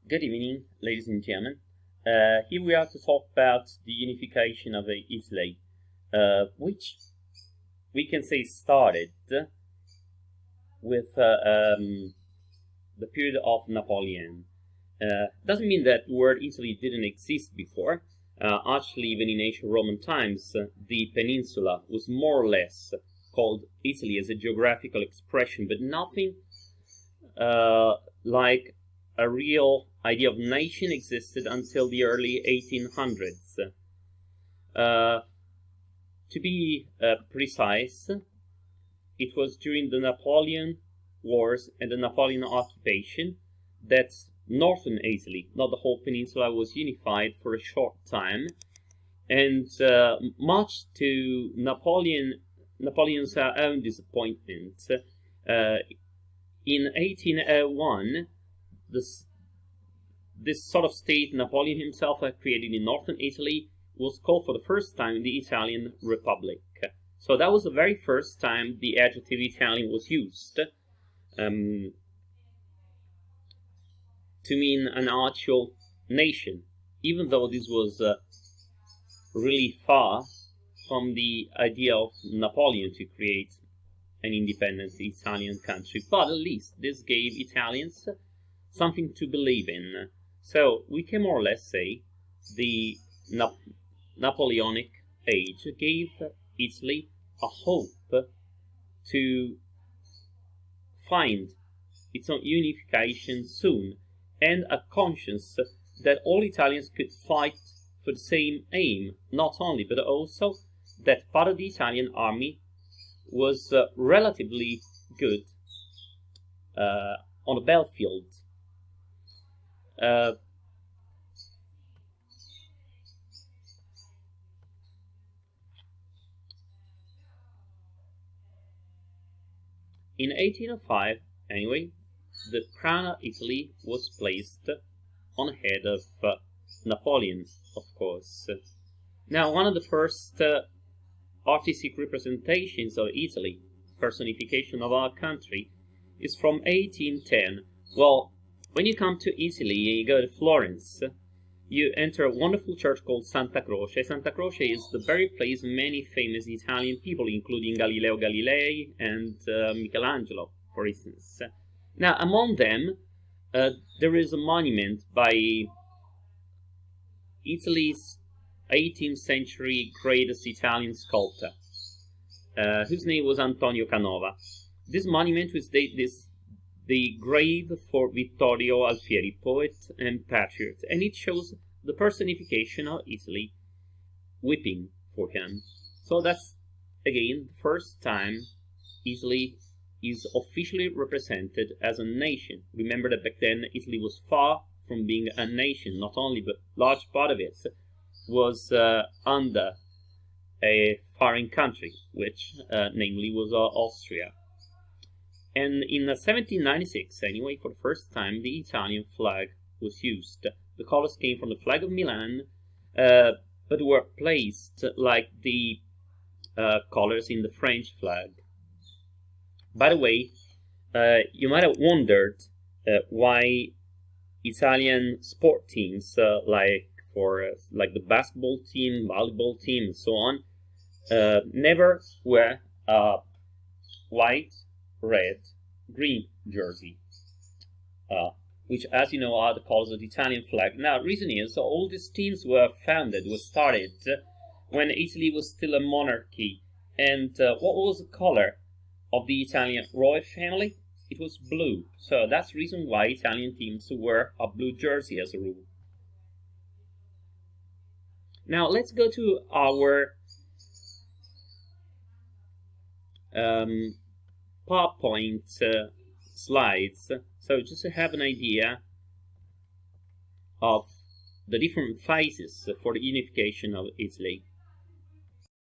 Good evening, ladies and gentlemen. Here we are to talk about the unification of Italy, which we can say started with the period of Napoleon. Doesn't mean that the word Italy didn't exist before. Actually, even in ancient Roman times, the peninsula was more or less called Italy as a geographical expression, but nothing like a real idea of nation existed until the early 1800s. To be precise, it was during the Napoleon Wars and the Napoleon occupation that northern Italy, not the whole peninsula, was unified for a short time, and much to Napoleon's own disappointment. In 1801, this sort of state Napoleon himself had created in northern Italy was called for the first time the Italian Republic. So that was the very first time the adjective Italian was used to mean an actual nation, even though this was really far from the idea of Napoleon to create an independent Italian country. But at least this gave Italians something to believe in. So we can more or less say the Napoleonic age gave Italy a hope to find its own unification soon, and a conscience that all Italians could fight for the same aim, not only, but also that part of the Italian army was relatively good on the battlefield. In 1805, anyway, the crown of Italy was placed on the head of Napoleon, of course. Now, one of the first artistic representations of Italy, personification of our country, is from 1810. Well, when you come to Italy and you go to Florence, you enter a wonderful church called Santa Croce. Santa Croce is the very place many famous Italian people, including Galileo Galilei and Michelangelo, for instance. Now, among them, there is a monument by Italy's 18th century greatest Italian sculptor, whose name was Antonio Canova. This monument was the grave for Vittorio Alfieri, poet and patriot, and it shows the personification of Italy weeping for him. So that's, again, the first time Italy is officially represented as a nation. Remember that back then Italy was far from being a nation, not only, but large part of it was under a foreign country, which namely was Austria. And in 1796, anyway, for the first time, the Italian flag was used. The colors came from the flag of Milan, but were placed like the colors in the French flag. By the way, you might have wondered why Italian sport teams, like the basketball team, volleyball team, and so on, never wear white, red, green jersey, which, as you know, are the colors of the Italian flag. Now, the reason is all these teams were started when Italy was still a monarchy. And what was the color of the Italian royal family? It was blue. So that's the reason why Italian teams wear a blue jersey as a rule. Now, let's go to our PowerPoint slides, so just to have an idea of the different phases for the unification of Italy.